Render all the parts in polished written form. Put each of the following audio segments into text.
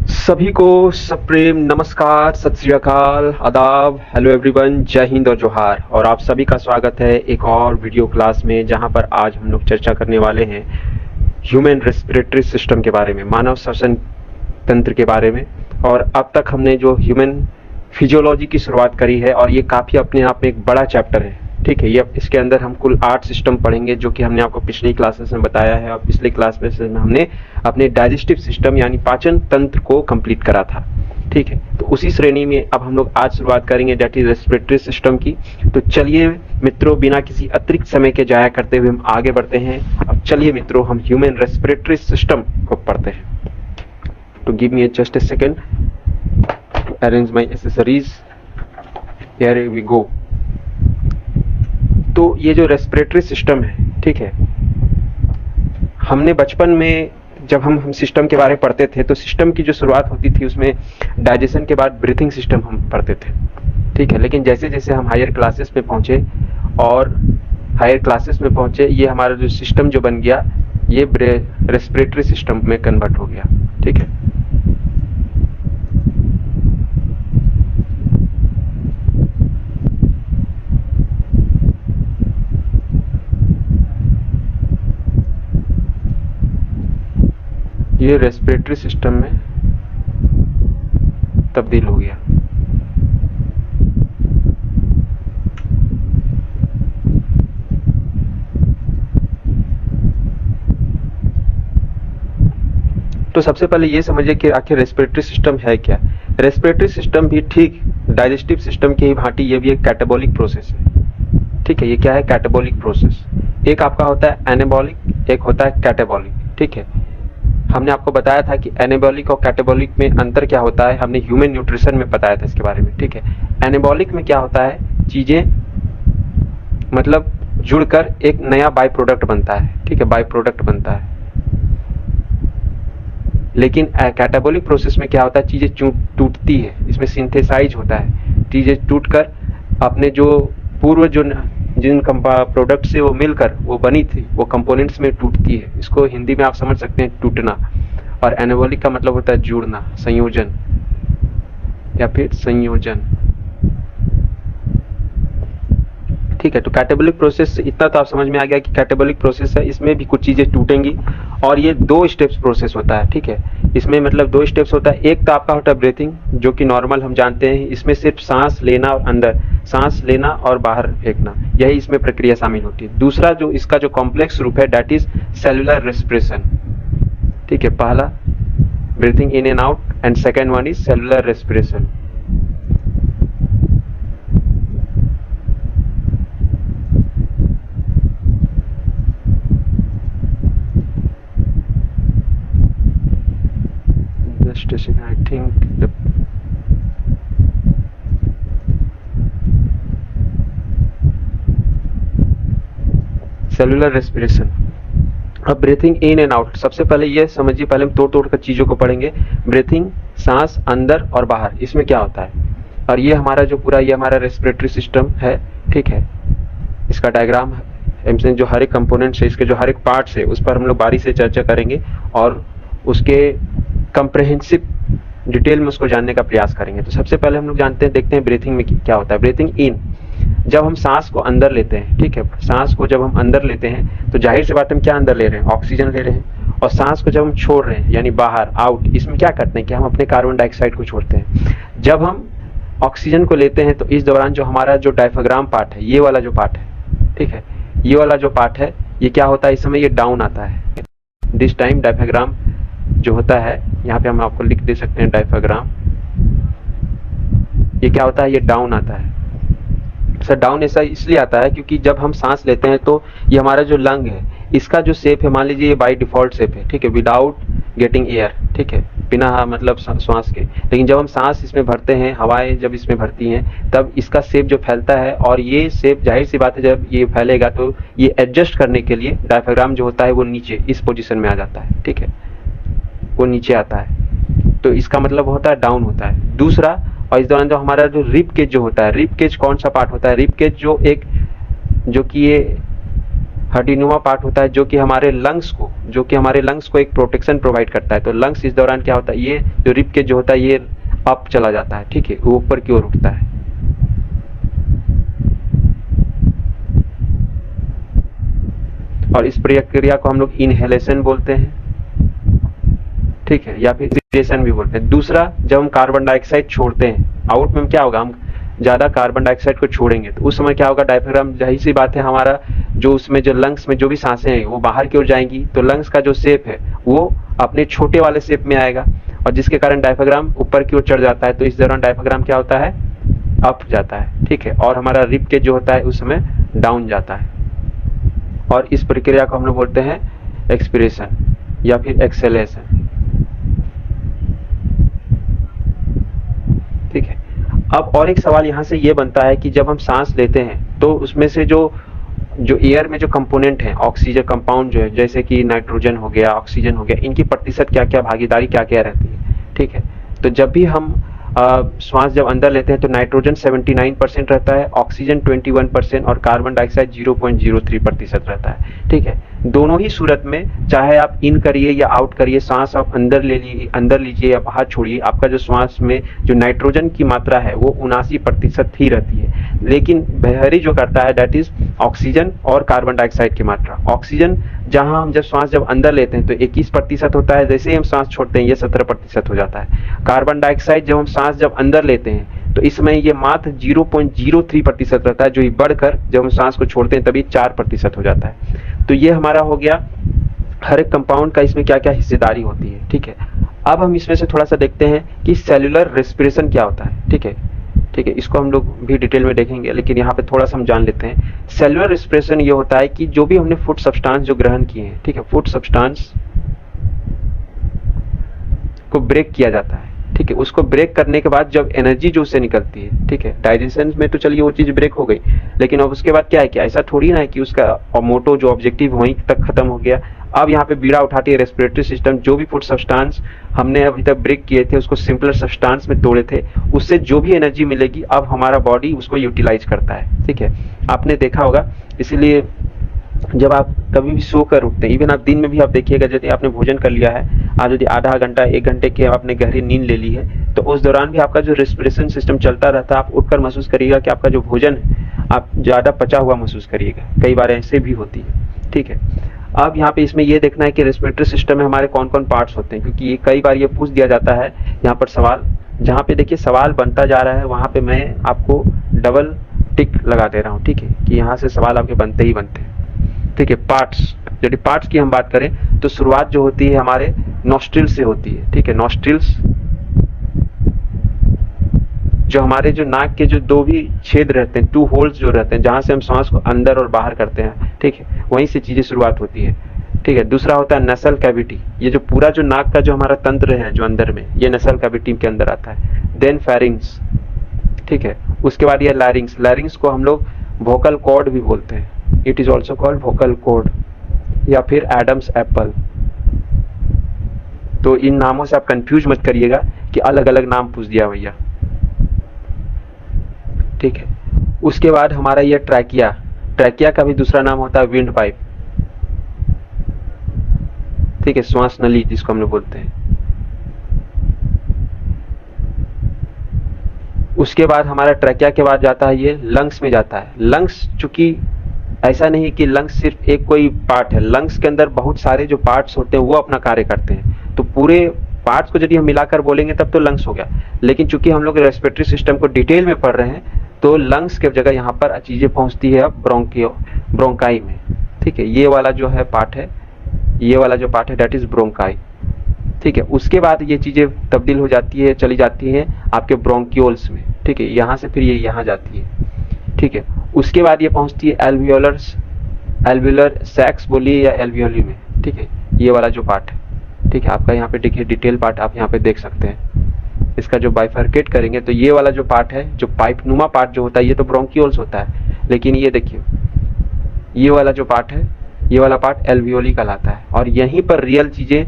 सभी को सप्रेम नमस्कार, सत श्री अकाल, आदाब, हेलो एवरीवन, जय हिंद और जोहार। और आप सभी का स्वागत है एक और वीडियो क्लास में, जहां पर आज हम लोग चर्चा करने वाले हैं ह्यूमन रेस्पिरेटरी सिस्टम के बारे में, मानव श्वसन तंत्र के बारे में। और अब तक हमने जो ह्यूमन फिजियोलॉजी की शुरुआत करी है, और ये काफ़ी अपने आप में एक बड़ा चैप्टर है, ठीक है। ये इसके अंदर हम कुल 8 सिस्टम पढ़ेंगे, जो कि हमने आपको पिछली क्लासेस में बताया है। और पिछली क्लास में हमने अपने डाइजेस्टिव सिस्टम यानी पाचन तंत्र को कंप्लीट करा था, ठीक है। तो उसी श्रेणी में अब हम लोग आज शुरुआत करेंगे, दैट इज रेस्पिरेटरी सिस्टम की। तो चलिए मित्रों, बिना किसी अतिरिक्त समय के जाया करते हुए हम आगे बढ़ते हैं। अब चलिए मित्रों, हम ह्यूमन रेस्पिरेटरी सिस्टम को पढ़ते हैं। तो give me just a second to arrange my accessories. Here we go. तो ये जो रेस्पिरेटरी सिस्टम है, ठीक है, हमने बचपन में जब हम सिस्टम के बारे में पढ़ते थे, तो सिस्टम की जो शुरुआत होती थी उसमें डाइजेशन के बाद ब्रीथिंग सिस्टम हम पढ़ते थे, ठीक है। लेकिन जैसे जैसे हम हायर क्लासेस में पहुंचे, ये हमारा जो सिस्टम जो बन गया, ये रेस्पिरेटरी सिस्टम में कन्वर्ट हो गया, ठीक है। ये रेस्पिरेटरी सिस्टम में तब्दील हो गया। तो सबसे पहले ये समझिए कि आखिर रेस्पिरेटरी सिस्टम है क्या। रेस्पिरेटरी सिस्टम भी ठीक डाइजेस्टिव सिस्टम की ही भांति ये भी एक कैटाबॉलिक प्रोसेस है, ठीक है। ये क्या है? Catabolic process. एक आपका होता है एनाबॉलिक, एक होता है कैटाबॉलिक, ठीक है। हमने आपको बताया था कि एनाबॉलिक और कैटाबॉलिक में अंतर क्या होता है, हमने ह्यूमन न्यूट्रिशन में बताया था इसके बारे में, ठीक है। एनाबॉलिक में क्या होता है, चीजें मतलब जुड़कर एक नया बाई प्रोडक्ट बनता है, ठीक है, बाई प्रोडक्ट बनता है। लेकिन कैटाबॉलिक प्रोसेस में क्या होता है, चीजें टूटती है, इसमें सिंथेसाइज होता है, चीजें टूटकर अपने जो पूर्व जो जिन प्रोडक्ट से वो मिलकर वो बनी थी, वो कंपोनेंट्स में टूटती है। इसको हिंदी में आप समझ सकते हैं टूटना। और एनाबॉलिक का मतलब होता है जुड़ना, संयोजन या फिर संयोजन, ठीक है। तो कैटाबॉलिक प्रोसेस इतना तो आप समझ में आ गया कि कैटाबॉलिक प्रोसेस है, इसमें भी कुछ चीजें टूटेंगी। और ये 2 स्टेप्स प्रोसेस होता है, ठीक है। इसमें मतलब 2 स्टेप्स होता है। एक तो आपका होता है ब्रीथिंग, जो कि नॉर्मल हम जानते हैं, इसमें सिर्फ सांस लेना और अंदर, सांस लेना और बाहर फेंकना, यही इसमें प्रक्रिया शामिल होती है। दूसरा जो इसका जो कॉम्प्लेक्स रूप है, दैट इज सेलुलर रेस्पिरेशन, ठीक है। पहला breathing in and out and second one is cellular respiration. I think the cellular respiration. अब ब्रीथिंग इन एंड आउट, सबसे पहले ये समझिए, पहले हम तोड़ कर चीजों को पढ़ेंगे। ब्रीथिंग, सांस अंदर और बाहर, इसमें क्या होता है। और ये हमारा जो पूरा ये हमारा रेस्पिरेटरी सिस्टम है, ठीक है। इसका डायग्राम जो हर एक कंपोनेंट्स है, इसके जो हर एक पार्ट्स है, उस पर हम लोग बारी से चर्चा करेंगे और उसके कंप्रहेंसिव डिटेल में उसको जानने का प्रयास करेंगे। तो सबसे पहले हम लोग देखते हैं ब्रीथिंग में क्या होता है। ब्रीथिंग इन, जब हम सांस को अंदर लेते हैं, ठीक है, सांस को जब हम अंदर लेते हैं तो जाहिर सी बात हम क्या अंदर ले रहे हैं, ऑक्सीजन ले रहे हैं। और सांस को जब हम छोड़ रहे हैं यानी बाहर, आउट, इसमें क्या करते हैं कि हम अपने कार्बन डाइऑक्साइड को छोड़ते हैं। जब हम ऑक्सीजन को लेते हैं तो इस दौरान जो हमारा जो डायफ्राम पार्ट है, ये वाला जो पार्ट है, ठीक है, ये वाला जो पार्ट है, ये क्या होता है, इस समय ये डाउन आता है। दिस टाइम डायफ्राम जो होता है, यहाँ पे हम आपको लिख दे सकते हैं डायफ्राम, ये क्या होता है, ये डाउन आता है। सर डाउन ऐसा इसलिए आता है क्योंकि जब हम सांस लेते हैं तो ये हमारा जो लंग है, इसका जो शेप है, मान लीजिए ये बाय डिफॉल्ट शेप है, ठीक है, विदाउट गेटिंग एयर, ठीक है, बिना मतलब श्वास के। लेकिन जब हम सांस इसमें भरते हैं, हवाएं जब इसमें भरती हैं, तब इसका शेप जो फैलता है, और ये शेप जाहिर सी बात है जब ये फैलेगा तो ये एडजस्ट करने के लिए डायफ्राम जो होता है वो नीचे इस पोजीशन में आ जाता है, ठीक है, वो नीचे आता है। तो इसका मतलब होता है डाउन होता है। दूसरा, और इस दौरान जो हमारा जो रिब केज जो होता है, रिब केज कौन सा पार्ट होता है, रिब केज जो कि ये हड्डीनुमा पार्ट होता है जो कि हमारे लंग्स को एक प्रोटेक्शन प्रोवाइड करता है। तो लंग्स इस दौरान क्या होता है, ये जो रिब केज जो होता है ये अप चला जाता है, ठीक है, वो ऊपर की ओर उठता है। और इस प्रक्रिया को हम लोग इनहेलेशन बोलते हैं, ठीक है, या फिर रेस्पिरेशन भी बोलते हैं। दूसरा, जब हम कार्बन डाइऑक्साइड छोड़ते हैं, आउट में क्या होगा, हम ज्यादा कार्बन डाइऑक्साइड को छोड़ेंगे तो उस समय क्या होगा, डायफ्राम, जाहिर सी बात है, हमारा जो उसमें जो लंग्स में जो भी सांसें हैं वो बाहर की ओर जाएंगी, तो लंग्स का जो शेप है वो अपने छोटे वाले शेप में आएगा, और जिसके कारण डायफ्राम ऊपर की ओर चढ़ जाता है। तो इस दौरान डायफ्राम क्या होता है, अप जाता है, ठीक है, और हमारा रिब केज जो होता है उस समय डाउन जाता है। और इस प्रक्रिया को हम लोग बोलते हैं एक्सपिरेशन या फिर एक्सेलेशन, ठीक है। अब और एक सवाल यहाँ से ये बनता है कि जब हम सांस लेते हैं तो उसमें से जो एयर में जो कंपोनेंट है, ऑक्सीजन कंपाउंड जो है, जैसे कि नाइट्रोजन हो गया, ऑक्सीजन हो गया, इनकी प्रतिशत क्या क्या, भागीदारी क्या क्या रहती है, ठीक है। तो जब भी हम श्वास जब अंदर लेते हैं तो नाइट्रोजन 79% रहता है, ऑक्सीजन 21% और कार्बन डाइऑक्साइड 0.03% रहता है, ठीक है। दोनों ही सूरत में, चाहे आप इन करिए या आउट करिए, सांस आप अंदर लीजिए या बाहर छोड़िए, आपका जो श्वास में जो नाइट्रोजन की मात्रा है वो 79% ही रहती है। लेकिन वेरी जो करता है दैट इज ऑक्सीजन और कार्बन डाइऑक्साइड की मात्रा। ऑक्सीजन जहां हम श्वास जब अंदर लेते हैं तो 21% होता है, जैसे ही हम सांस छोड़ते हैं ये 17% हो जाता है। कार्बन डाइऑक्साइड जब हम सांस जब अंदर लेते हैं तो इसमें ये मात्र 0.03% रहता है, जो बढ़कर जब हम सांस को छोड़ते हैं तभी 4% हो जाता है। तो ये हमारा हो गया हर एक कंपाउंड का इसमें क्या क्या हिस्सेदारी होती है, ठीक है। अब हम इसमें से थोड़ा सा देखते हैं कि सेल्यूलर रेस्पिरेशन क्या होता है, ठीक है, ठीक है, इसको हम लोग भी डिटेल में देखेंगे, लेकिन यहाँ पे थोड़ा सा हम जान लेते हैं। सेल्यूलर रेस्पिरेशन ये होता है कि जो भी हमने फूड सब्सटेंस जो ग्रहण किए हैं, ठीक है, फूड सब्सटेंस को ब्रेक किया जाता है, ठीक है, उसको ब्रेक करने के बाद जब एनर्जी जो उससे निकलती है, ठीक है, डाइजेशन में तो चलिए वो चीज ब्रेक हो गई, लेकिन अब उसके बाद क्या है कि ऐसा थोड़ी ना है कि उसका मोटो जो ऑब्जेक्टिव वहीं तक खत्म हो गया। अब यहाँ पे बीड़ा उठाती है रेस्पिरेटरी सिस्टम, जो भी फूड सब्सटेंस हमने अभी तक ब्रेक किए थे उसको सिंपलर सब्सटेंस में तोड़े थे, उससे जो भी एनर्जी मिलेगी अब हमारा बॉडी उसको यूटिलाइज करता है, ठीक है। आपने देखा होगा, इसीलिए जब आप कभी भी सो कर उठते हैं, इवन आप दिन में भी आप देखिएगा, यदि आपने भोजन कर लिया है, आज यदि आधा घंटा 1 घंटे की आपने गहरी नींद ले ली है, तो उस दौरान भी आपका जो रेस्पिरेशन सिस्टम चलता रहता है, आप उठकर महसूस करिएगा कि आपका जो भोजन है आप ज्यादा पचा हुआ महसूस करिएगा। कई बार ऐसे भी होती है, ठीक है। अब यहाँ पे इसमें ये देखना है कि रेस्पिरेटरी सिस्टम में हमारे कौन कौन पार्ट्स होते हैं, क्योंकि ये कई बार ये पूछ दिया जाता है यहाँ पर सवाल। जहाँ पे देखिए सवाल बनता जा रहा है वहां पे मैं आपको डबल टिक लगा दे रहा हूँ, ठीक है, कि यहाँ से सवाल आपके बनते ही बनते हैं, ठीक है। पार्ट्स, यदि पार्ट्स की हम बात करें तो शुरुआत जो होती है हमारे नॉस्ट्रिल से होती है, ठीक है। नॉस्ट्रिल्स जो हमारे जो नाक के जो 2 भी छेद रहते हैं, 2 होल्स जो रहते हैं, जहां से हम सांस को अंदर और बाहर करते हैं, ठीक है, वहीं से चीजें शुरुआत होती है, ठीक है। दूसरा होता है नसल कैविटी, ये जो पूरा जो नाक का जो हमारा तंत्र है जो अंदर में, ये नसल कैविटी के अंदर आता है। देन फेरिंग्स, ठीक है, उसके बाद ये लैरिंग्स। लैरिंग्स को हम लोग वोकल कॉर्ड भी बोलते हैं, it is also called vocal cord या फिर एडम्स एप्पल। तो इन नामों से आप कंफ्यूज मत करिएगा कि अलग अलग नाम पूछ दिया भैया, ठीक है। उसके बाद हमारा ये ट्रैकिया, ट्रैकिया का भी दूसरा नाम होता है विंड पाइप, ठीक है, श्वास नली जिसको हम लोग बोलते हैं। उसके बाद हमारा ट्रैकिया के बाद जाता है ये लंग्स में जाता है। लंग्स चूंकि ऐसा नहीं कि लंग्स सिर्फ एक कोई पार्ट है, लंग्स के अंदर बहुत सारे जो पार्ट्स होते हैं वो अपना कार्य करते हैं, तो पूरे पार्ट्स को यदि हम मिलाकर बोलेंगे तब तो लंग्स हो गया। लेकिन चूंकि हम लोग रेस्पिरेटरी सिस्टम को डिटेल में पढ़ रहे हैं तो लंग्स के जगह यहाँ पर चीजें पहुंचती है अब ब्रोंकाई में, ठीक है। ये वाला जो है पार्ट है, ये वाला जो पार्ट है दैट इज ब्रोंकाई, ठीक है। उसके बाद ये चीजें तब्दील हो जाती है, चली जाती है आपके ब्रोंकियोल्स में, ठीक है, यहाँ से फिर ये यहाँ जाती है, ठीक है। उसके बाद ये पहुंचती है एल्वियोलर सैक्स बोलिए या एल्वियोली में, ठीक है, ये वाला जो पार्ट है, ठीक है। आपका यहाँ पे देखिए डिटेल पार्ट आप यहाँ पे देख सकते हैं। इसका जो बाइफर्केट करेंगे तो ये वाला जो पार्ट है, जो पाइप नुमा पार्ट जो होता है, ये तो ब्रोंकियोल्स होता है, लेकिन ये देखिए ये वाला जो पार्ट है, ये वाला पार्ट एल्वियोली कहलाता है। और यहीं पर रियल चीजें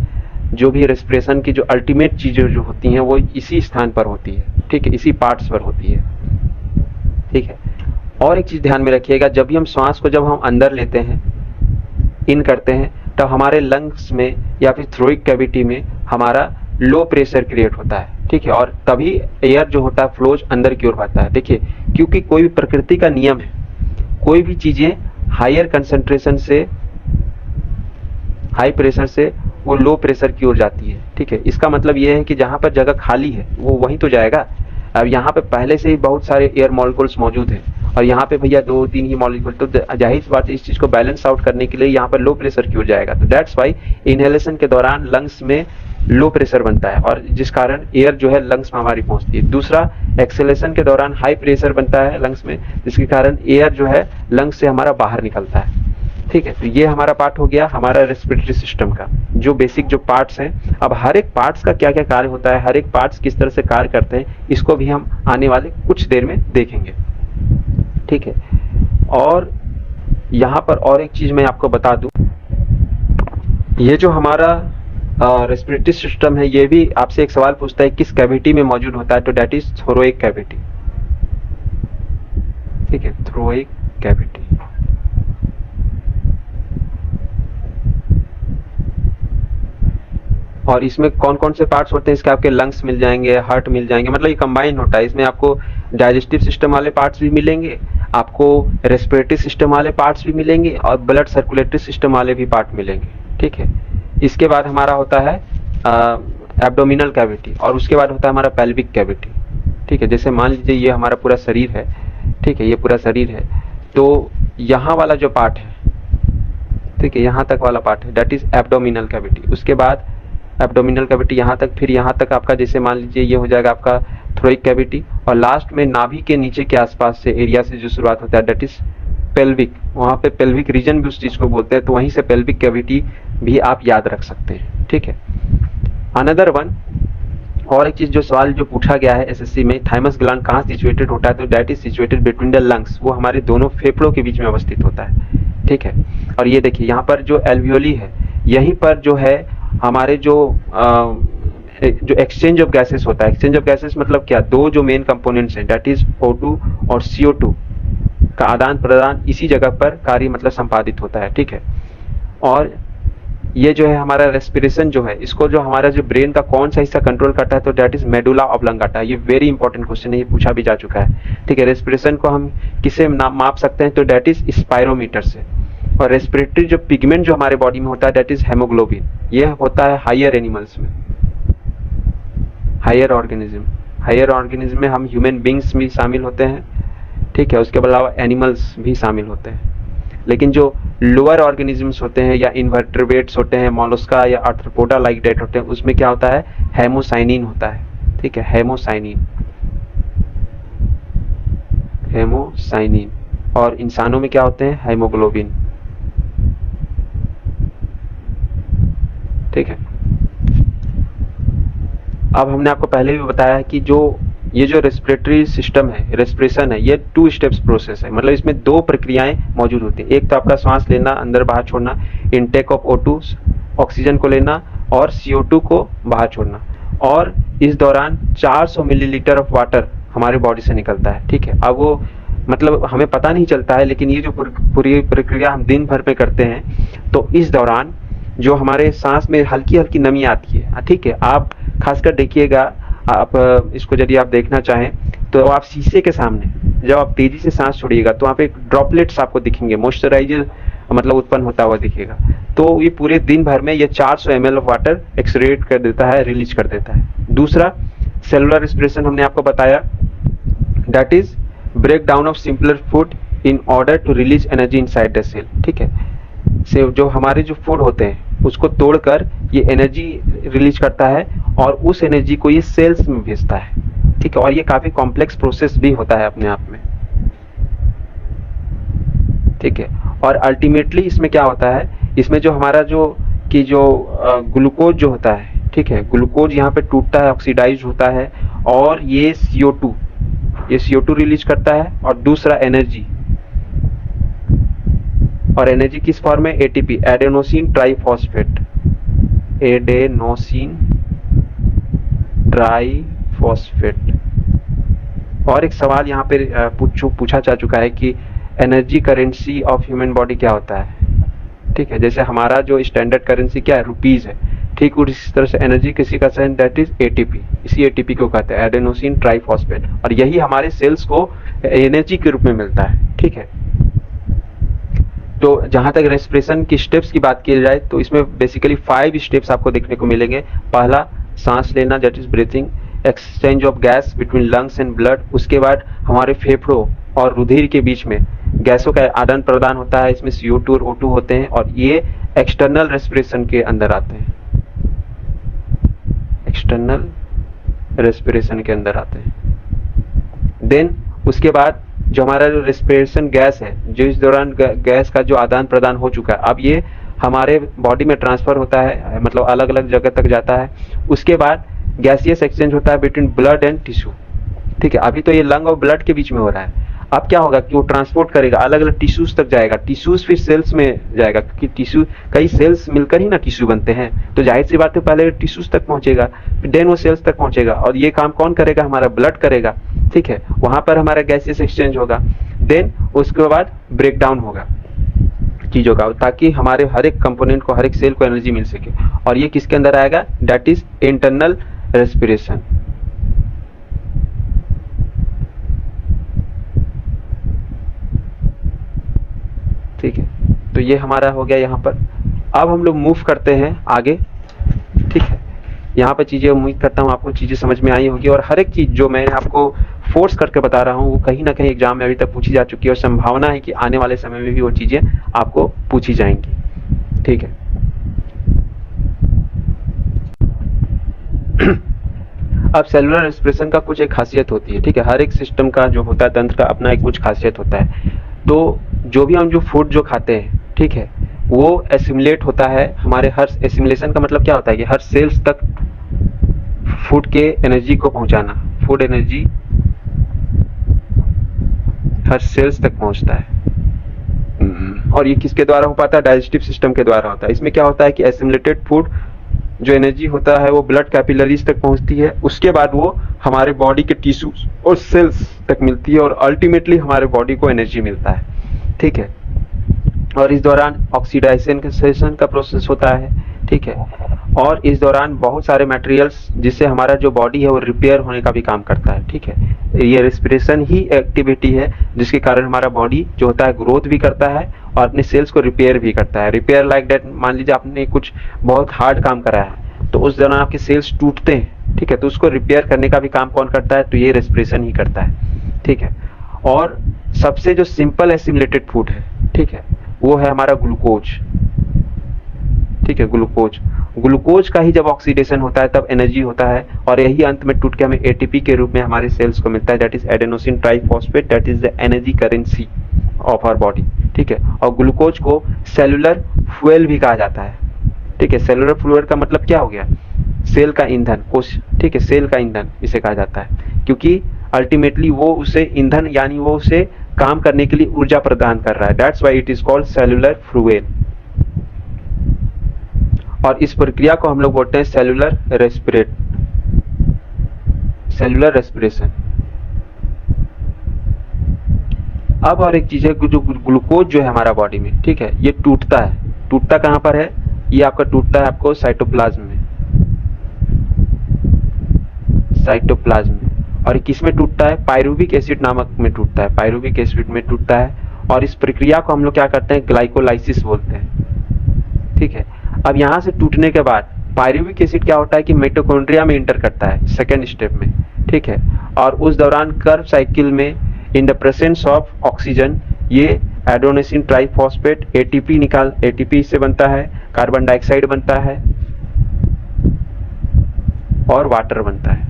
जो भी रेस्पिरेशन की जो अल्टीमेट चीजें जो होती हैं वो इसी स्थान पर होती है, ठीक है, इसी पार्ट्स पर होती है, ठीक है। और एक चीज ध्यान में रखिएगा, जब भी हम श्वास को जब हम अंदर लेते हैं इन करते हैं तब हमारे लंग्स में या फिर थ्रोइक कैविटी में हमारा लो प्रेशर क्रिएट होता है, ठीक है, और तभी एयर जो होता है फ्लोज अंदर की ओर बढ़ता है। देखिए, क्योंकि कोई भी प्रकृति का नियम है, कोई भी चीजें हायर कंसंट्रेशन से, हाई प्रेशर से वो लो प्रेशर की ओर जाती है, ठीक है। इसका मतलब ये है कि जहां पर जगह खाली है वो वहीं तो जाएगा। अब यहाँ पे पहले से ही बहुत सारे एयर मॉलिक्यूल्स मौजूद हैं और यहाँ पे भैया 2-3 ही मॉलिक्यूल, तो जाहिर सी बात है इस चीज को बैलेंस आउट करने के लिए यहाँ पर लो प्रेशर की ओर जाएगा। तो दैट्स वाई इनहेलेशन के दौरान लंग्स में लो प्रेशर बनता है और जिस कारण एयर जो है लंग्स में हमारी पहुंचती है। दूसरा, एक्सेलेशन के दौरान हाई प्रेशर बनता है लंग्स में, जिसके कारण एयर जो है लंग्स से हमारा बाहर निकलता है, ठीक है। तो ये हमारा पार्ट हो गया हमारा रेस्पिरेटरी सिस्टम का, जो बेसिक जो पार्ट्स हैं। अब हर एक पार्ट्स का क्या क्या कार्य होता है, हर एक पार्ट्स किस तरह से कार्य करते हैं, इसको भी हम आने वाले कुछ देर में देखेंगे, ठीक है। और यहाँ पर और एक चीज मैं आपको बता दूं, ये जो हमारा रेस्पिरेटरी सिस्टम है ये भी आपसे एक सवाल पूछता है किस कैविटी में मौजूद होता है, तो दैट इज थोरोइक कैविटी, ठीक है, थोरोइक कैविटी। और इसमें कौन कौन से पार्ट्स होते हैं, इसके आपके लंग्स मिल जाएंगे, हार्ट मिल जाएंगे, मतलब ये कंबाइन होता है। इसमें आपको डाइजेस्टिव सिस्टम वाले पार्ट्स भी मिलेंगे, आपको रेस्पिरेटरी सिस्टम वाले पार्ट्स भी मिलेंगे और ब्लड सर्कुलेटरी सिस्टम वाले भी पार्ट मिलेंगे, ठीक है। इसके बाद हमारा होता है एब्डोमिनल कैविटी और उसके बाद होता है हमारा पेल्विक कैविटी, ठीक है। जैसे मान लीजिए ये हमारा पूरा शरीर है, ठीक है, ये पूरा शरीर है, तो यहाँ वाला जो पार्ट है, ठीक है, यहाँ तक वाला पार्ट है, दैट इज एब्डोमिनल कैविटी। उसके बाद एब्डोमिनल कैविटी यहाँ तक, फिर यहाँ तक आपका जैसे मान लीजिए ये हो जाएगा आपका थ्रोइक कैविटी और लास्ट में नाभि के नीचे के आसपास से एरिया से जो शुरुआत होता है दैट इज पेल्विक। वहाँ पे पेल्विक रीजन भी उस चीज को बोलते हैं, तो वहीं से पेल्विक कैविटी भी आप याद रख सकते हैं, ठीक है। अनदर वन, और एक चीज जो सवाल जो पूछा गया है एसएससी में, थाइमस ग्लैंड कहाँ सिचुएटेड होता है, तो that is situated between the lungs, वो हमारे दोनों फेफड़ों के बीच में अवस्थित होता है, ठीक है। और ये देखिए यहाँ पर जो एल्वियोली है, यहीं पर जो है हमारे जो एक्सचेंज ऑफ गैसेस होता है, एक्सचेंज ऑफ गैसेस मतलब क्या, दो जो मेन कंपोनेंट्स हैं दैट इज O2 और CO2 का आदान प्रदान इसी जगह पर कार्य मतलब संपादित होता है, ठीक है। और ये जो है हमारा रेस्पिरेशन जो है, इसको जो हमारा जो ब्रेन का कौन सा हिस्सा कंट्रोल करता है, तो दैट इज मेडुला ऑब्लंगाटा। ये वेरी इंपॉर्टेंट क्वेश्चन है, ये पूछा भी जा चुका है, ठीक है। रेस्पिरेशन को हम किससे माप सकते हैं, तो दैट इज स्पायरोमीटर से। और रेस्पिरेटरी जो पिगमेंट जो हमारे बॉडी में होता है दैट इज हेमोग्लोबिन, ये होता है हायर एनिमल्स में, हायर ऑर्गेनिज्म में हम ह्यूमन बींग्स भी शामिल होते हैं, ठीक है। उसके अलावा एनिमल्स भी शामिल होते हैं, लेकिन जो लोअर ऑर्गेनिजम्स होते हैं या इन्वर्टेब्रेट्स होते हैं, मोलस्का या आर्थ्रोपोडा लाइक दैट होते हैं, उसमें क्या होता है, हेमोसाइनिन होता है, ठीक है, हेमोसाइनिन। और इंसानों में क्या होते हैं, हेमोग्लोबिन, ठीक है। अब हमने आपको पहले भी बताया कि जो ये जो रेस्पिरेटरी सिस्टम है, रेस्पिरेशन है, ये 2 स्टेप्स प्रोसेस है, मतलब इसमें 2 प्रक्रियाएं मौजूद होती हैं। एक तो आपका सांस लेना, अंदर बाहर छोड़ना, इनटेक ऑफ O2 ऑक्सीजन को लेना और CO2 को बाहर छोड़ना, और इस दौरान 400 मिलीलीटर ऑफ वाटर हमारे बॉडी से निकलता है, ठीक है। अब वो मतलब हमें पता नहीं चलता है, लेकिन ये जो पूरी प्रक्रिया हम दिन भर में करते हैं, तो इस दौरान जो हमारे सांस में हल्की हल्की नमी आती है, ठीक है। आप खासकर देखिएगा, आप इसको यदि आप देखना चाहें तो आप शीशे के सामने जब आप तेजी से सांस छोड़िएगा तो वहाँ पे ड्रॉपलेट्स आपको दिखेंगे, मॉइस्चराइजर मतलब उत्पन्न होता हुआ दिखेगा। तो ये पूरे दिन भर में ये 400 ml ऑफ वाटर एक्सक्रीट कर देता है, रिलीज कर देता है। दूसरा, सेलुलर रेस्पिरेशन हमने आपको बताया, that is break down of simpler food in order to release energy inside the cell, ठीक है। से जो हमारे जो फूड होते हैं उसको तोड़कर ये एनर्जी रिलीज करता है और उस एनर्जी को ये सेल्स में भेजता है, ठीक है। और ये काफी कॉम्प्लेक्स प्रोसेस भी होता है अपने आप में, ठीक है। और अल्टीमेटली इसमें क्या होता है, इसमें जो हमारा जो ग्लूकोज जो होता है, ठीक है, ग्लूकोज यहाँ पे टूटता है, ऑक्सीडाइज होता है और ये CO2 रिलीज करता है। और दूसरा एनर्जी, और एनर्जी किस फॉर्म में, ATP, एडेनोसिन ट्राइफॉस्फेट, और एक सवाल यहाँ पे पूछा जा चुका है कि energy currency of human body क्या होता है, ठीक है, जैसे हमारा जो स्टैंडर्ड करेंसी क्या है, रुपीज है, ठीक उसी तरह से एनर्जी किसी का साइन दैट इज एटीपी, इसी एटीपी को कहते हैं एडेनोसिन ट्राइफॉस्फेट, और यही हमारे सेल्स को एनर्जी के रूप में मिलता है। ठीक है, तो जहां तक रेस्पिरेशन की स्टेप्स की बात की जाए तो इसमें बेसिकली 5 स्टेप्स आपको देखने को मिलेंगे। पहला सांस लेना that is breathing, exchange of gas between lungs and blood, उसके बाद हमारे फेफड़ों और रुधिर के बीच में गैसों का आदान प्रदान होता है, इसमें CO2 और O2 होते हैं, और ये एक्सटर्नल रेस्पिरेशन के अंदर आते हैं, एक्सटर्नल रेस्पिरेशन के अंदर आते हैं। देन उसके बाद जो हमारा जो रेस्पिरेशन गैस है, जो इस दौरान गैस का जो आदान प्रदान हो चुका है, अब ये हमारे बॉडी में ट्रांसफर होता है, मतलब अलग अलग जगह तक जाता है। उसके बाद गैसियस एक्सचेंज होता है बिटवीन ब्लड एंड टिश्यू। ठीक है, अभी तो ये लंग और ब्लड के बीच में हो रहा है, अब क्या होगा कि वो ट्रांसपोर्ट करेगा, अलग अलग टिश्यूज तक जाएगा, टिश्यूज फिर सेल्स में जाएगा, क्योंकि टिश्यू कई सेल्स मिलकर ही ना टिश्यू बनते हैं, तो जाहिर सी बात है पहले टिश्यूज तक पहुंचेगा, फिर देन वो सेल्स तक पहुंचेगा, और ये काम कौन करेगा, हमारा ब्लड करेगा। ठीक है, वहां पर हमारा गैसियस एक्सचेंज होगा, देन उसके बाद ब्रेक डाउन होगा चीजों का, ताकि हमारे हर एक कंपोनेंट को, हर एक सेल को एनर्जी मिल सके, और ये किसके अंदर आएगा, दैट इज इंटरनल रेस्पिरेशन। ठीक है, तो ये हमारा हो गया यहाँ पर। अब हम लोग मूव करते हैं आगे। ठीक है, यहाँ पर चीजें उम्मीद करता हूँ आपको चीजें समझ में आई होगी, और हर एक चीज जो मैंने आपको फोर्स करके बता रहा हूँ वो कहीं ना कहीं एग्जाम में अभी तक पूछी जा चुकी है, और संभावना है कि आने वाले समय में भी वो चीजें आपको पूछी जाएंगी। ठीक है, अब सेलुलर रेस्पिरेशन का कुछ एक खासियत होती है। ठीक है, हर एक सिस्टम का जो होता है, तंत्र का अपना एक कुछ खासियत होता है। तो जो भी हम जो फूड जो खाते हैं, ठीक है, वो एसिमुलेट होता है हमारे हर, एसिमुलेशन का मतलब क्या होता है कि हर सेल्स तक फूड के एनर्जी को पहुंचाना, फूड एनर्जी हर सेल्स तक पहुंचता है, और ये किसके द्वारा हो पाता है, डाइजेस्टिव सिस्टम के द्वारा होता है। इसमें क्या होता है कि एसिमुलेटेड फूड जो एनर्जी होता है वो ब्लड कैपिलरीज तक पहुंचती है, उसके बाद वो हमारे बॉडी के टिश्यूज और सेल्स तक मिलती है, और अल्टीमेटली हमारे बॉडी को एनर्जी मिलता है। ठीक है, और इस दौरान ऑक्सीडाइजेशन का प्रोसेस होता है। ठीक है, और इस दौरान बहुत सारे मटेरियल्स जिससे हमारा जो बॉडी है वो रिपेयर होने का भी काम करता है। ठीक है, ये रेस्पिरेशन ही एक्टिविटी है जिसके कारण हमारा बॉडी जो होता है ग्रोथ भी करता है और अपने सेल्स को रिपेयर भी करता है। रिपेयर लाइक दैट, मान लीजिए आपने कुछ बहुत हार्ड काम करा है तो उस दौरान आपके सेल्स टूटते हैं। ठीक है, तो उसको रिपेयर करने का भी काम कौन करता है, तो ये रेस्पिरेशन ही करता है। ठीक है, और सबसे जो सिंपल एसिमुलेटेड फूड है, ठीक है, वो है हमारा ग्लूकोज। ठीक है, ग्लूकोज का ही जब ऑक्सीडेशन होता है तब एनर्जी होता है, और यही अंत में टूट के हमें एटीपी के रूप में हमारे सेल्स को मिलता है, that is adenosine triphosphate, that is the energy currency of our body. ठीक है, और ग्लूकोज को सेलुलर फ्यूल भी कहा जाता है। ठीक है, सेलुलर फ्यूल का मतलब क्या हो गया, सेल का ईंधन, कोश। ठीक है, सेल का ईंधन इसे कहा जाता है, क्योंकि अल्टीमेटली वो उसे ईंधन यानी वो उसे काम करने के लिए ऊर्जा प्रदान कर रहा है, that's why it is called cellular fuel. और इस प्रक्रिया को हम लोग बोलते हैं सेलुलर रेस्पिरेशन। अब और एक चीज है, जो ग्लूकोज जो है हमारा बॉडी में, ठीक है, ये टूटता है। टूटता कहां पर है, ये आपका टूटता है आपको साइटोप्लाज्म में, और किस में टूटता है, पायरुविक एसिड नामक में टूटता है, पायरुविक एसिड में टूटता है। और इस प्रक्रिया को हम लोग क्या करते हैं, ग्लाइकोलाइसिस बोलते हैं। ठीक है, अब यहां से टूटने के बाद पायरुविक एसिड क्या होता है कि मिटोकॉन्ड्रिया में इंटर करता है सेकेंड स्टेप में। ठीक है, और उस दौरान कर्व साइकिल में in the presence of oxygen ये एडेनोसिन ट्राइफॉस्फेट एटीपी से बनता है, कार्बन डाइऑक्साइड बनता है और वाटर बनता है,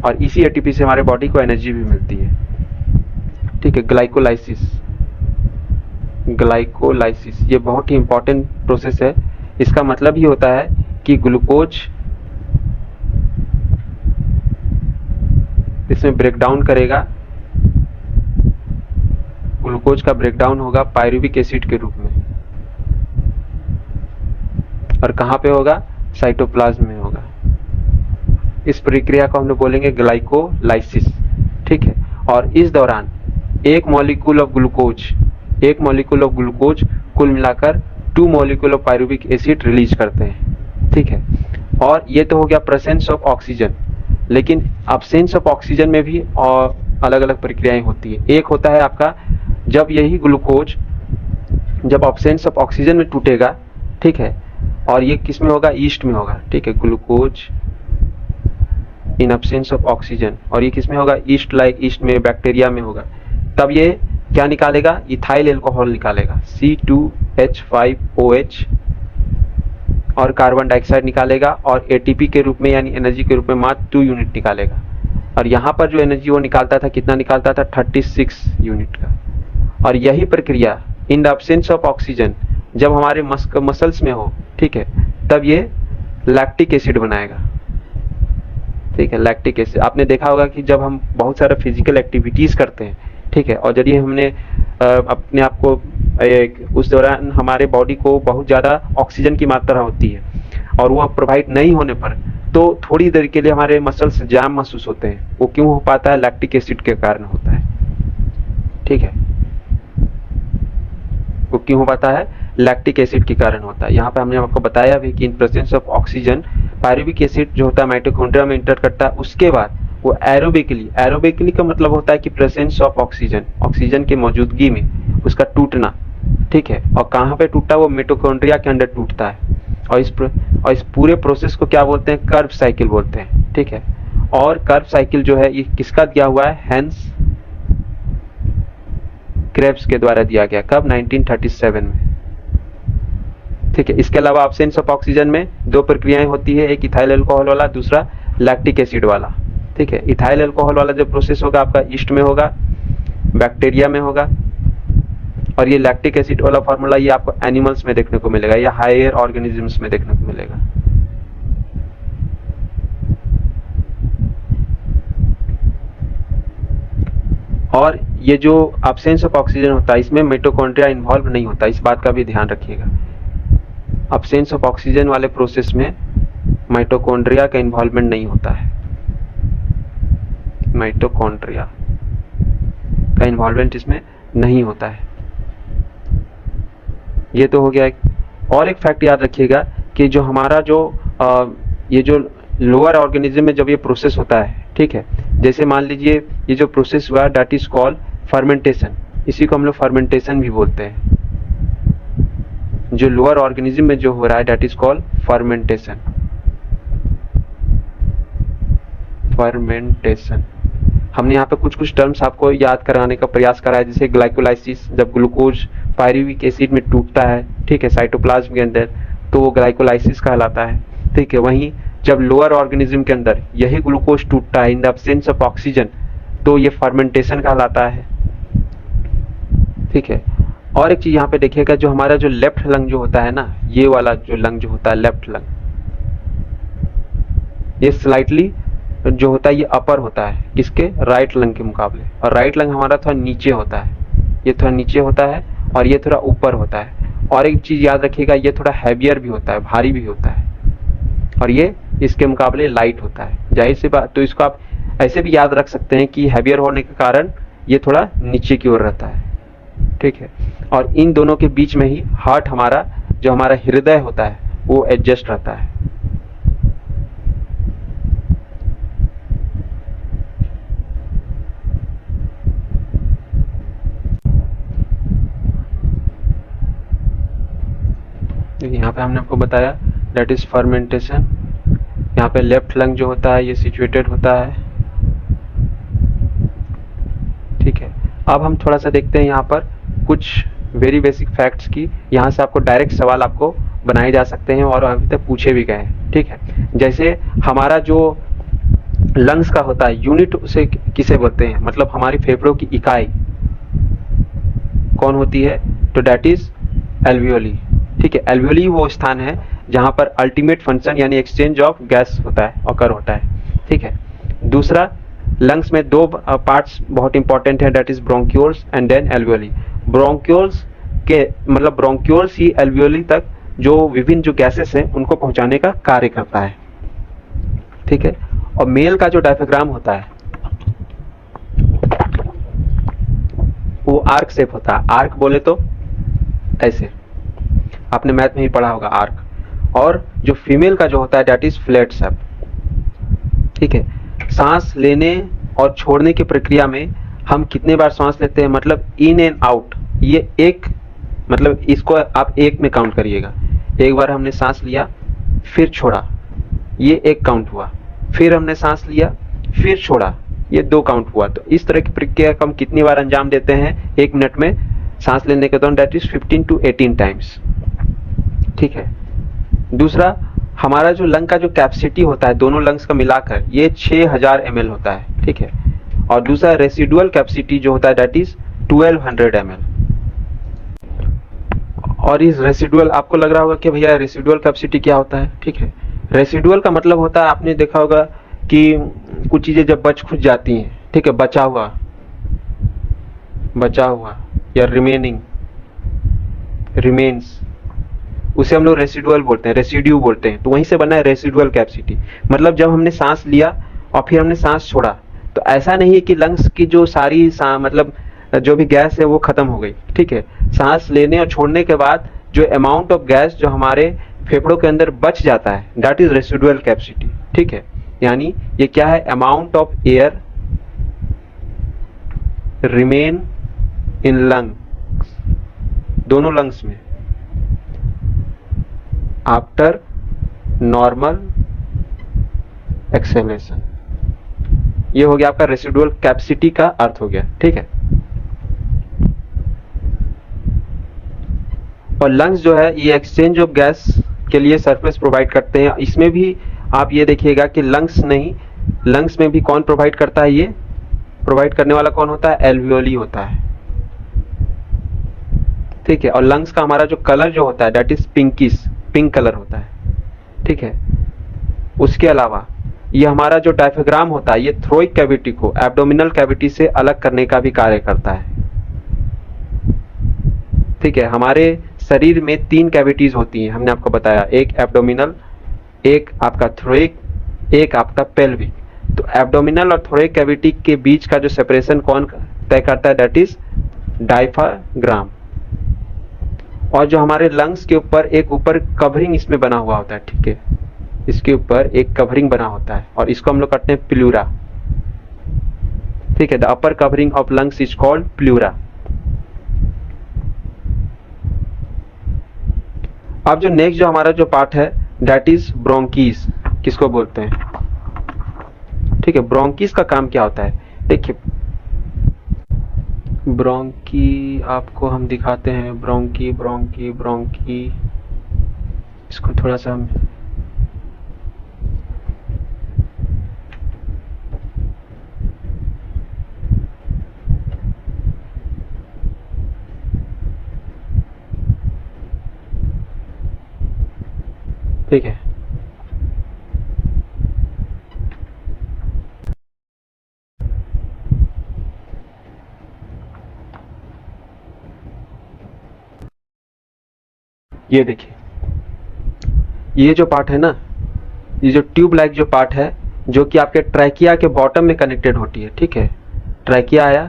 और इसी एटीपी से हमारे बॉडी को एनर्जी भी मिलती है। ठीक है, ग्लाइकोलाइसिस ये बहुत ही इंपॉर्टेंट प्रोसेस है। इसका मतलब ही होता है कि ग्लूकोज इसमें ब्रेकडाउन करेगा, ग्लूकोज का ब्रेकडाउन होगा पायरुविक एसिड के रूप में, और कहां पे होगा, साइटोप्लाज्म में होगा। इस प्रक्रिया को हम लोग बोलेंगे ग्लाइकोलाइसिस। ठीक है, और इस दौरान एक मॉलिक्यूल ऑफ ग्लूकोज कुल मिलाकर 2 molecule of pyruvic acid release करते हैं, ठीक है। और ये तो हो गया प्रेजेंस ऑफ ऑक्सीजन, लेकिन अब्सेंस ऑफ ऑक्सीजन में भी और अलग अलग प्रक्रियाएं होती है। एक होता है आपका जब यही ग्लूकोज जब अब्सेंस ऑफ ऑक्सीजन में टूटेगा, ठीक है, और ये किस में होगा, ईस्ट में होगा, ठीक है, glucose in absence of oxygen, और ये किस में होगा, ईस्ट, लाइक ईस्ट में, बैक्टीरिया में होगा। तब ये क्या निकालेगा, इथाइल एल्कोहल निकालेगा, C2H5OH, और कार्बन डाइऑक्साइड निकालेगा, और एटीपी के रूप में यानी एनर्जी के रूप में मात्र 2 यूनिट निकालेगा। और यहाँ पर जो एनर्जी वो निकालता था, कितना निकालता था, 36 यूनिट का। और यही प्रक्रिया in the absence of oxygen जब हमारे मसल्स में हो, ठीक है, तब ये लैक्टिक एसिड बनाएगा, ठीक है। लैक्टिक एसिड आपने देखा होगा कि जब हम बहुत सारा फिजिकल एक्टिविटीज करते हैं, ठीक है, और यदि हमने अपने आप को उस दौरान हमारे बॉडी को बहुत ज़्यादा ऑक्सीजन की मात्रा होती है और वो प्रोवाइड नहीं होने पर तो थोड़ी देर के लिए हमारे मसल्स जाम महसूस होते हैं। वो क्यों हो पाता है, लैक्टिक एसिड के कारण होता है, ठीक है। वो क्यों हो पाता है, लैक्टिक एसिड के कारण होता है। यहाँ पे हमने आपको बताया भी कि in presence of oxygen pyruvic acid जो होता है माइटोकॉन्ड्रिया में इंटर करता है, उसके बाद वो एरोबिकली का मतलब होता है कि प्रेजेंस ऑफ ऑक्सीजन, ऑक्सीजन की मौजूदगी में उसका टूटना, ठीक है। और कहाँ पे टूटता है, वो मिटोकॉन्ड्रिया के अंदर टूटता है। और इस पूरे प्रोसेस को क्या बोलते हैं, कर्व साइकिल बोलते हैं, ठीक है। और कर्व साइकिल जो है ये किसका दिया हुआ है, हैंस क्रेब्स के द्वारा दिया गया, कब, 1937 में, ठीक है। इसके अलावा अब्सेंस ऑफ ऑक्सीजन में 2 प्रक्रियाएं होती है, एक इथाइल अल्कोहल वाला, दूसरा लैक्टिक एसिड वाला, ठीक है। इथाइल अल्कोहल वाला जो प्रोसेस होगा आपका ईस्ट में होगा, बैक्टीरिया में होगा। और ये लैक्टिक एसिड वाला फार्मूला ये आपको एनिमल्स में देखने को मिलेगा या हायर ऑर्गेनिजम्स में देखने को मिलेगा। और ये जो अब्सेंस ऑफ ऑक्सीजन होता है इसमें मिटोकॉन्ड्रिया इन्वॉल्व नहीं होता, इस बात का भी ध्यान रखिएगा। अब्सेंस ऑफ ऑक्सीजन वाले प्रोसेस में माइटोकॉन्ड्रिया का इन्वॉल्वमेंट नहीं होता है, माइटोकॉन्ड्रिया का इन्वॉल्वमेंट इसमें नहीं होता है। ये तो हो गया एक। और एक फैक्ट याद रखिएगा कि जो हमारा जो ये जो लोअर ऑर्गेनिज्म में जब ये प्रोसेस होता है, ठीक है, जैसे मान लीजिए ये जो प्रोसेस हुआ दैट इज कॉल्ड फर्मेंटेशन, इसी को हम लोग फर्मेंटेशन भी बोलते हैं। जो लोअर ऑर्गेनिज्म में जो हो रहा है that is called fermentation. Fermentation हमने यहाँ पे कुछ टर्म्स आपको याद कराने का प्रयास करा है, जैसे ग्लाइकोलाइसिस, जब ग्लूकोज पायरुविक एसिड में टूटता है, ठीक है, साइटोप्लाज्म के अंदर, तो वो ग्लाइकोलाइसिस कहलाता है, ठीक है। वहीं जब लोअर ऑर्गेनिज्म के अंदर यही ग्लूकोज टूटता है in the absence of oxygen, तो ये फर्मेंटेशन कहलाता है, ठीक है। और एक चीज यहाँ पे देखिएगा, जो हमारा जो लेफ्ट लंग जो होता है ना, ये वाला जो लंग जो होता है लेफ्ट लंग, ये स्लाइटली जो होता है ये अपर होता है किसके, राइट लंग के मुकाबले। और राइट लंग हमारा थोड़ा नीचे होता है, ये थोड़ा नीचे होता है और ये थोड़ा ऊपर होता है। और एक चीज याद रखिएगा, ये थोड़ा हैवियर भी होता है, भारी भी होता है, और ये इसके मुकाबले लाइट होता है। जाहिर सी बात, तो इसको आप ऐसे भी याद रख सकते हैं कि हैवियर होने के कारण ये थोड़ा नीचे की ओर रहता है, ठीक है। और इन दोनों के बीच में ही हार्ट हमारा, जो हमारा हृदय होता है, वो एडजस्ट रहता है। यहाँ पे हमने आपको बताया दैट इज फर्मेंटेशन। यहाँ पे लेफ्ट लंग जो होता है ये सिचुएटेड होता है, ठीक है। अब हम थोड़ा सा देखते हैं यहाँ पर कुछ वेरी बेसिक फैक्ट्स की, यहाँ से आपको डायरेक्ट सवाल आपको बनाए जा सकते हैं और अभी तक पूछे भी गए हैं, ठीक है। जैसे हमारा जो लंग्स का होता है यूनिट, उसे किसे बोलते हैं, मतलब हमारी फेफड़ों की इकाई कौन होती है, तो दैट इज एल्वियोली, ठीक है। एल्वियोली वो स्थान है जहां पर अल्टीमेट फंक्शन यानी एक्सचेंज ऑफ गैस होता है, ऑकर होता है, ठीक है। दूसरा, लंग्स में 2 पार्ट्स बहुत इंपॉर्टेंट है, that is bronchioles and then alveoli. Bronchioles के मतलब ब्रोंक्यूल्स ही एल्वियोली तक जो विभिन्न जो गैसेस हैं उनको पहुंचाने का कार्य करता है, ठीक है। और मेल का जो डायफ्राम होता है वो आर्क शेप होता है, आर्क बोले तो ऐसे, आपने मैथ में ही पढ़ा होगा आर्क। और जो फीमेल का जो होता है दैट इज फ्लैट सेप। ठीक है, सांस लेने और छोड़ने की प्रक्रिया में हम कितने बार सांस लेते हैं, मतलब इन एंड आउट, ये एक, मतलब इसको आप एक में काउंट करिएगा। एक बार हमने सांस लिया फिर छोड़ा, ये एक काउंट हुआ। फिर हमने सांस लिया फिर छोड़ा, ये दो काउंट हुआ। तो इस तरह की प्रक्रिया को हम कितनी बार अंजाम देते हैं एक मिनट में सांस लेने के दौरान, दैट इज 15 to 18 टाइम्स। ठीक है। दूसरा, हमारा जो लंग का जो कैपेसिटी होता है दोनों लंग्स का मिलाकर, ये 6000 ml होता है। ठीक है। और दूसरा रेसिडुअल कैपेसिटी जो होता है दैट इज 1200 ml। और इस रेसिडुअल, आपको लग रहा होगा कि भैया रेसिडुअल कैपेसिटी क्या होता है। ठीक है, रेसिडुअल का मतलब होता है, आपने देखा होगा कि कुछ चीजें जब बच खुच जाती हैं, ठीक है, बचा हुआ या रिमेनिंग, रिमेन्स, उसे हम लोग रेसिडुअल बोलते हैं, रेसिड्यू बोलते हैं। तो वहीं से बना है रेसिडुअल कैपेसिटी। मतलब जब हमने सांस लिया और फिर हमने सांस छोड़ा, तो ऐसा नहीं है कि लंग्स की जो सारी मतलब जो भी गैस है वो खत्म हो गई। ठीक है, सांस लेने और छोड़ने के बाद जो अमाउंट ऑफ गैस जो हमारे फेफड़ों के अंदर बच जाता है दैट इज रेसिडुअल कैपेसिटी। ठीक है, यानी ये क्या है, amount of air remain in lung, दोनों लंग्स में आफ्टर नॉर्मल एक्सेलेशन। ये हो गया आपका रेसिडुअल कैपेसिटी का अर्थ हो गया। ठीक है। और लंग्स जो है ये एक्सचेंज ऑफ गैस के लिए सरफेस प्रोवाइड करते हैं। इसमें भी आप ये देखिएगा कि लंग्स में भी कौन प्रोवाइड करता है, ये प्रोवाइड करने वाला कौन होता है, एल्वियोली होता है। ठीक है। और लंग्स का हमारा जो कलर जो होता है that is pinkish, pink colour होता है। ठीक है। उसके अलावा ये हमारा जो डायफ्राम होता है ये थ्रोइक कैविटी को एब्डोमिनल कैविटी से अलग करने का भी कार्य करता है। ठीक है। हमारे शरीर में 3 कैविटीज होती हैं, हमने आपको बताया, एक एब्डोमिनल, एक आपका थ्रोइक, एक आपका पेल्विक। तो एब्डोमिनल और थ्रोइक कैविटी के बीच का जो सेपरेशन कौन तय करता है, दैट इज डायफ्राम। और जो हमारे लंग्स के ऊपर एक ऊपर कवरिंग इसमें बना हुआ होता है। ठीक है, इसके ऊपर एक कवरिंग बना होता है और इसको हम लोग कहते हैं प्लूरा। ठीक है, the upper covering of lungs is called pleura. अब जो नेक्स्ट जो हमारा जो पार्ट है दैट इज ब्रोंकीज, किसको बोलते हैं। ठीक है, ब्रोंकीज का काम क्या होता है, देखिए ब्रोंकी आपको हम दिखाते हैं, ब्रोंकी इसको थोड़ा सा हम ठीक है। ये देखिए, ये जो पार्ट है ना, ये जो ट्यूब लाइक जो पार्ट है जो कि आपके ट्रैकिया के बॉटम में कनेक्टेड होती है। ठीक है, ट्रैकिया आया,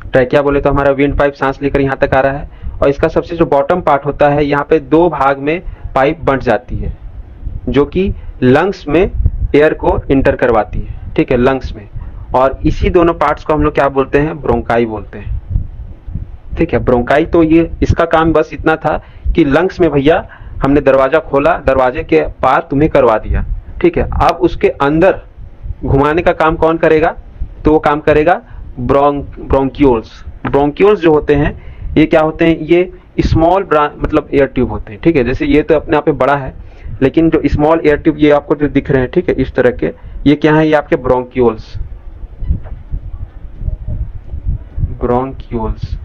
ट्रैकिया बोले तो हमारा विंड पाइप सांस लेकर यहाँ तक आ रहा है, और इसका सबसे जो बॉटम पार्ट होता है यहाँ पे 2 भाग में पाइप बंट जाती है जो कि लंग्स में एयर को इंटर करवाती है। ठीक है, लंग्स में। और इसी दोनों पार्ट्स को हम लोग क्या बोलते हैं, ब्रोंकाई बोलते हैं। ठीक है, ब्रोंकाई, तो ये इसका काम बस इतना था कि लंग्स में भैया हमने दरवाजा खोला, दरवाजे के पार तुम्हें करवा दिया। ठीक है, अब उसके अंदर घुमाने का काम कौन करेगा, तो वो काम करेगा ब्रोंक्यूल्स। ब्रोंक्यूल्स जो होते हैं ये क्या होते हैं, ये स्मॉल मतलब एयर ट्यूब होते हैं। ठीक है, जैसे ये तो अपने आप में बड़ा है, लेकिन जो स्मॉल एयर ट्यूब ये आपको जो दिख रहे हैं, ठीक है, इस तरह के, ये क्या है, ये आपके ब्रोंक्यूल्स। ब्रोंक्यूल्स,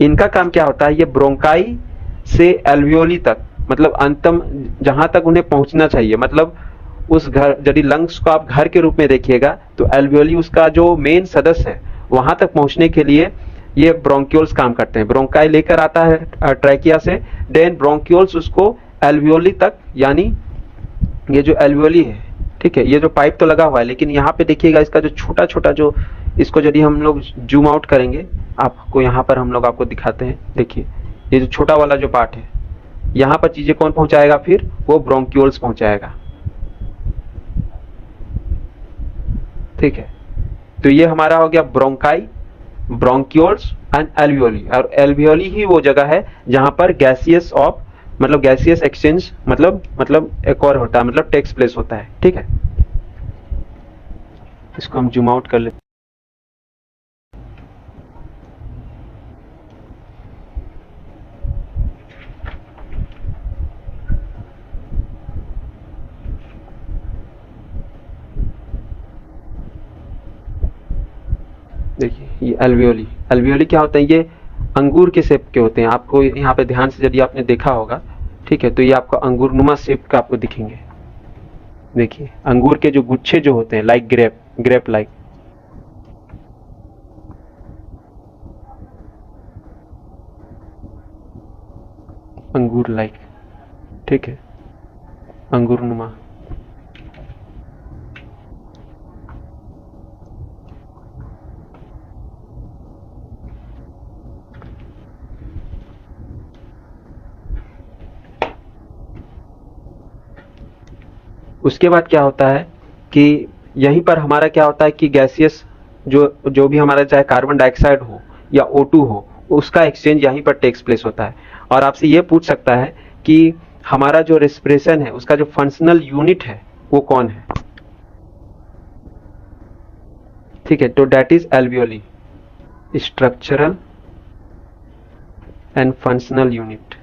इनका काम क्या होता है, ये ब्रोंकाई से एल्वियोली तक, मतलब अंतम जहां तक उन्हें पहुंचना चाहिए, मतलब उस घर, यदि लंग्स को आप घर के रूप में देखिएगा तो एल्वियोली उसका जो मेन सदस्य है वहां तक पहुंचने के लिए ये ब्रोंक्यूल्स काम करते हैं। ब्रोंकाई लेकर आता है ट्रैकिया से, देन ब्रोंक्यूल्स उसको एल्वियोली तक, यानी ये जो एल्वियोली है, ठीक है, ये जो पाइप तो लगा हुआ है, लेकिन यहाँ पे देखिएगा इसका जो छोटा छोटा जो, इसको यदि हम लोग जूम आउट करेंगे, आपको यहाँ पर हम लोग आपको दिखाते हैं, देखिए ये जो छोटा वाला जो पार्ट है, यहाँ पर चीजें कौन पहुंचाएगा, फिर वो ब्रोंक्यूल्स पहुंचाएगा। ठीक है, तो ये हमारा हो गया ब्रोंकाई, ब्रोंक्यूल्स एंड एल्वियोली। और एल्वियोली ही वो जगह है जहां पर गैसियस ऑफ मतलब गैसियस एक्सचेंज मतलब एक और होता है, मतलब टेक्स प्लेस होता है। ठीक है, इसको हम जूम आउट कर लेते। देखिए ये एल्वियोली, एल्वियोली क्या होता है, ये अंगूर के शेप के होते हैं। आपको यहाँ पे ध्यान से यदि आपने देखा होगा, ठीक है, तो ये आपको अंगूरनुमा शेप का आपको दिखेंगे। देखिए अंगूर के जो गुच्छे जो होते हैं, लाइक ग्रेप लाइक, अंगूर लाइक, ठीक है, अंगूरनुमा। उसके बाद क्या होता है कि यहीं पर हमारा क्या होता है कि गैसियस जो भी हमारा चाहे कार्बन डाइऑक्साइड हो या O2 हो, उसका एक्सचेंज यहीं पर टेक्स प्लेस होता है। और आपसे ये पूछ सकता है कि हमारा जो रेस्पिरेशन है उसका जो फंक्शनल यूनिट है वो कौन है। ठीक है, तो that is alveoli, structural and functional unit.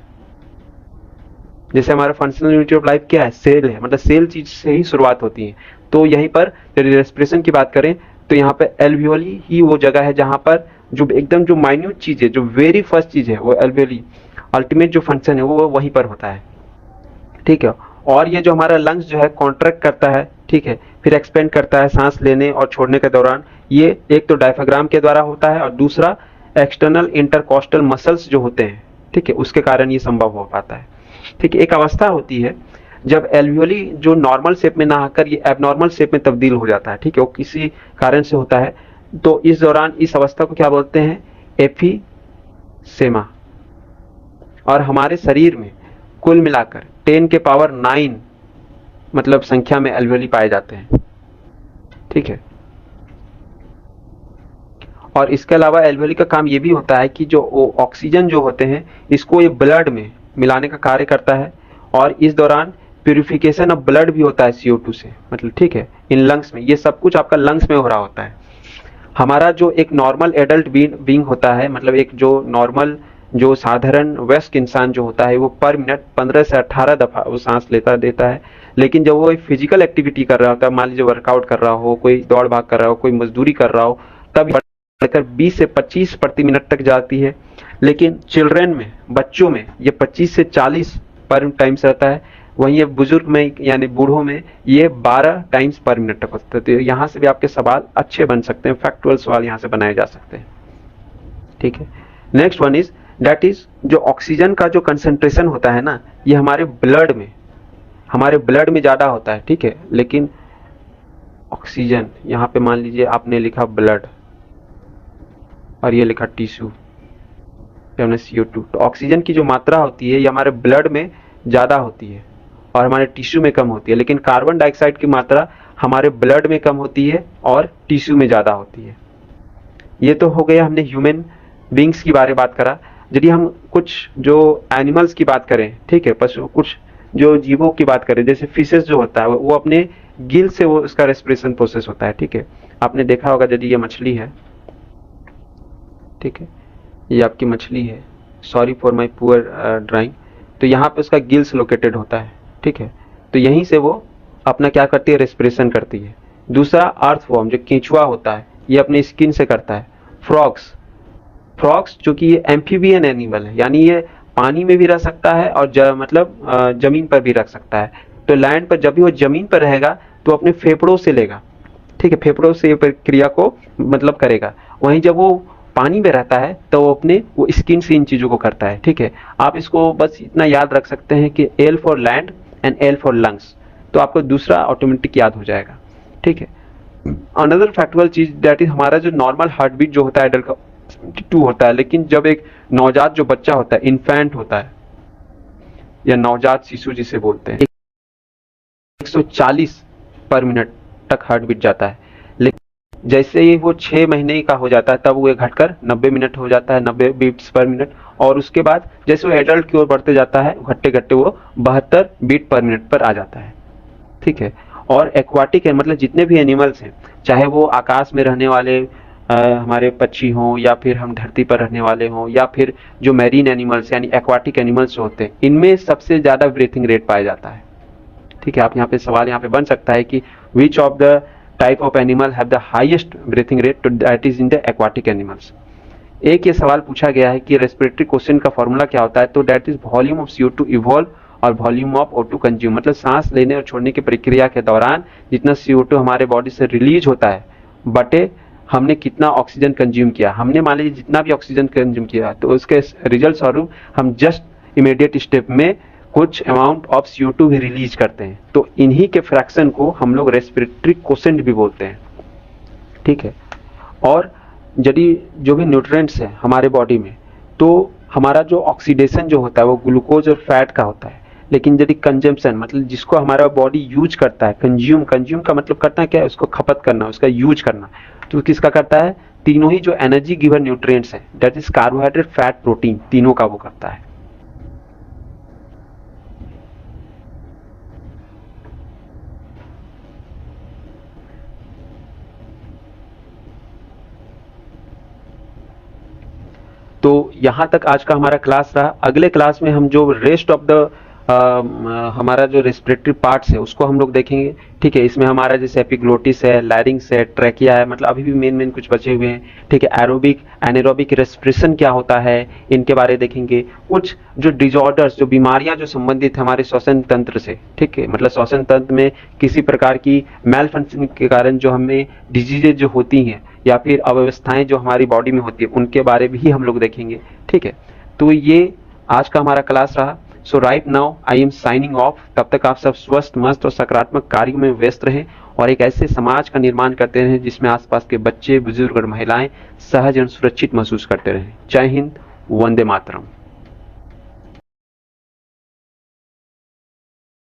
जैसे हमारा फंक्शनल यूनिट ऑफ लाइफ क्या है, सेल है, मतलब सेल चीज से ही शुरुआत होती है। तो यहीं पर यदि रेस्पिरेशन की बात करें तो यहाँ पे एल्वियोली ही वो जगह है जहां पर जो एकदम जो माइन्यूट चीज है, जो वेरी फर्स्ट चीज है, वो एल्वियोली, अल्टीमेट जो फंक्शन है वो वहीं पर होता है। ठीक है, और ये जो हमारा लंग्स जो है कॉन्ट्रैक्ट करता है, ठीक है, फिर एक्सपेंड करता है सांस लेने और छोड़ने के दौरान। ये एक तो डायफ्राम के द्वारा होता है और दूसरा एक्सटर्नल इंटरकॉस्टल मसल्स जो होते हैं, ठीक है, उसके कारण ये संभव हो पाता है। ठीक है, एक अवस्था होती है जब एल्वियोली जो नॉर्मल शेप में ना आकर ये एबनॉर्मल शेप में तब्दील हो जाता है। ठीक है, वो किसी कारण से होता है। तो इस दौरान इस अवस्था को क्या बोलते हैं, एफिसेमा। और हमारे शरीर में कुल मिलाकर 10 के पावर 9 मतलब संख्या में एल्वियोली पाए जाते हैं। ठीक है, और इसके अलावा एल्वियोली का काम ये भी होता है कि जो ऑक्सीजन जो होते हैं इसको ये ब्लड में मिलाने का कार्य करता है। और इस दौरान प्यूरिफिकेशन ऑफ ब्लड भी होता है CO2 से, मतलब ठीक है, इन लंग्स में। ये सब कुछ आपका लंग्स में हो रहा होता है। हमारा जो एक नॉर्मल एडल्ट बीइंग होता है, मतलब एक जो नॉर्मल जो साधारण वयस्क इंसान जो होता है, वो पर मिनट 15 से 18 दफा वो सांस लेता देता है। लेकिन जब वो फिजिकल एक्टिविटी कर रहा होता है, मान लीजिए वर्कआउट कर रहा हो, कोई दौड़ भाग कर रहा हो, कोई मजदूरी कर रहा हो, तब बढ़कर 20 से 25 प्रति मिनट तक जाती है। लेकिन चिल्ड्रेन में, बच्चों में ये 25 से 40 पर टाइम्स रहता है। वहीं ये बुजुर्ग में यानी बूढ़ों में ये 12 टाइम्स पर मिनट तक होता है। तो यहाँ से भी आपके सवाल अच्छे बन सकते हैं, फैक्चुअल सवाल यहाँ से बनाए जा सकते हैं। ठीक है, next one is that is जो ऑक्सीजन का जो कंसेंट्रेशन होता है ना, ये हमारे ब्लड में ज्यादा होता है। ठीक है, लेकिन ऑक्सीजन यहाँ पे मान लीजिए आपने लिखा ब्लड और ये लिखा टिश्यू, हमने CO2। तो ऑक्सीजन की जो मात्रा होती है ये हमारे ब्लड में ज्यादा होती है और हमारे टिश्यू में कम होती है। लेकिन कार्बन डाइऑक्साइड की मात्रा हमारे ब्लड में कम होती है और टिश्यू में ज्यादा होती है। ये तो हो गया, हमने ह्यूमन बींग्स की बारे बात करा। यदि हम कुछ जो एनिमल्स की बात करें, ठीक है, पशु, कुछ जो जीवों की बात करें, जैसे फिशेस जो होता है वो अपने गिल से वो उसका रेस्पिरेशन प्रोसेस होता है। ठीक है, आपने देखा होगा यदि ये मछली है, ठीक है, ये आपकी मछली है, sorry for my poor drawing, तो यहाँ पे उसका गिल्स लोकेटेड होता है। ठीक है, तो यहीं से वो अपना क्या करती है, रेस्पिरेशन करती है। दूसरा अर्थवॉर्म जो केंचुआ होता है, ये अपनी स्किन से करता है। फ्रॉग्स जो कि ये एम्फीबियन एनिमल है, यानी ये पानी में भी रह सकता है और जमीन पर भी रख सकता है। तो लैंड पर जब भी वो जमीन पर रहेगा तो अपने फेफड़ों से लेगा, ठीक है, फेफड़ों से प्रक्रिया को मतलब करेगा। वहीं जब वो पानी में रहता है तो वो स्किन से इन चीजों को करता है। ठीक है, आप इसको बस इतना याद रख सकते हैं कि L for land and L for lungs, तो आपको दूसरा ऑटोमेटिक याद हो जाएगा। ठीक है, अनदर फैक्चुअल चीज दैट इज हमारा जो नॉर्मल हार्ट बीट जो होता है एडल्ट का, 72 होता है, लेकिन जब एक नवजात जो बच्चा होता है, इन्फेंट होता है या नवजात शिशु जिसे बोलते हैं, 140 पर मिनट तक हार्ट बीट जाता है। लेकिन जैसे ही वो 6 महीने का हो जाता है तब वो घटकर 90 मिनट हो जाता है, 90 बीट्स पर मिनट। और उसके बाद जैसे वो एडल्ट की ओर बढ़ते जाता है, घटते घटते वो 72 बीट पर मिनट पर आ जाता है। ठीक है। और एक्वाटिक है, मतलब जितने भी एनिमल्स हैं, चाहे वो आकाश में रहने वाले हमारे पक्षी हों, या फिर हम धरती पर रहने वाले हों, या फिर जो मैरीन एनिमल्स यानी एक्वाटिक एनिमल्स होते हैं, इनमें सबसे ज्यादा ब्रीथिंग रेट पाया जाता है। ठीक है। आप यहाँ पे सवाल यहाँ पे बन सकता है कि which of the type of animal have the highest breathing rate, तो that is in the aquatic animals. एक ये सवाल पूछा गया है कि रेस्पिरेटरी क्वेश्चन का फॉर्मूला क्या होता है, तो that is volume of CO2 evolve और वॉल्यूम ऑफ O2 कंज्यूम, मतलब सांस लेने और छोड़ने की प्रक्रिया के दौरान जितना CO2 हमारे बॉडी से रिलीज होता है बटे हमने कितना ऑक्सीजन कंज्यूम किया। हमने मान लीजिए जितना भी ऑक्सीजन कंज्यूम किया, तो उसके रिजल्ट स्वरूप हम जस्ट इमीडिएट स्टेप में कुछ अमाउंट ऑफ CO2 भी रिलीज करते हैं, तो इन्हीं के फ्रैक्शन को हम लोग रेस्पिरेटरी क्वोशेंट भी बोलते हैं। ठीक है। और यदि जो भी न्यूट्रिएंट्स है हमारे बॉडी में, तो हमारा जो ऑक्सीडेशन जो होता है वो ग्लूकोज और फैट का होता है, लेकिन यदि कंजम्पशन मतलब जिसको हमारा बॉडी यूज करता है, कंज्यूम का मतलब करना क्या है, उसको खपत करना, उसका यूज करना, तो किसका करता है, तीनों ही जो एनर्जी गिवर न्यूट्रिएंट्स हैं, that is carbohydrate, fat, protein, तीनों का वो करता है। तो यहां तक आज का हमारा क्लास रहा। अगले क्लास में हम जो रेस्ट ऑफ द हमारा जो रेस्पिरेटरी पार्ट्स है उसको हम लोग देखेंगे। ठीक है। इसमें हमारा जैसे एपिग्लोटिस है, लैरिंग्स है, ट्रैकिया है, मतलब अभी भी मेन कुछ बचे हुए हैं। ठीक है। एरोबिक, एनारोबिक रेस्पिरेशन क्या होता है, इनके बारे में देखेंगे। कुछ जो डिजॉर्डर्स, जो बीमारियां जो संबंधित है हमारे श्वसन तंत्र से, ठीक है, मतलब श्वसन तंत्र में किसी प्रकार की मेल फंक्शन के कारण जो हमें डिजीजेज जो होती हैं या फिर अव्यवस्थाएं जो हमारी बॉडी में होती है, उनके बारे में भी हम लोग देखेंगे। ठीक है। तो ये आज का हमारा क्लास रहा। So right now I am signing off. तब तक आप सब स्वस्थ, मस्त और सकारात्मक कार्यों में व्यस्त रहें और एक ऐसे समाज का निर्माण करते रहें जिसमें आसपास के बच्चे, बुजुर्ग और महिलाएं सहज और सुरक्षित महसूस करते रहें। जय हिंद, वंदे मातरम।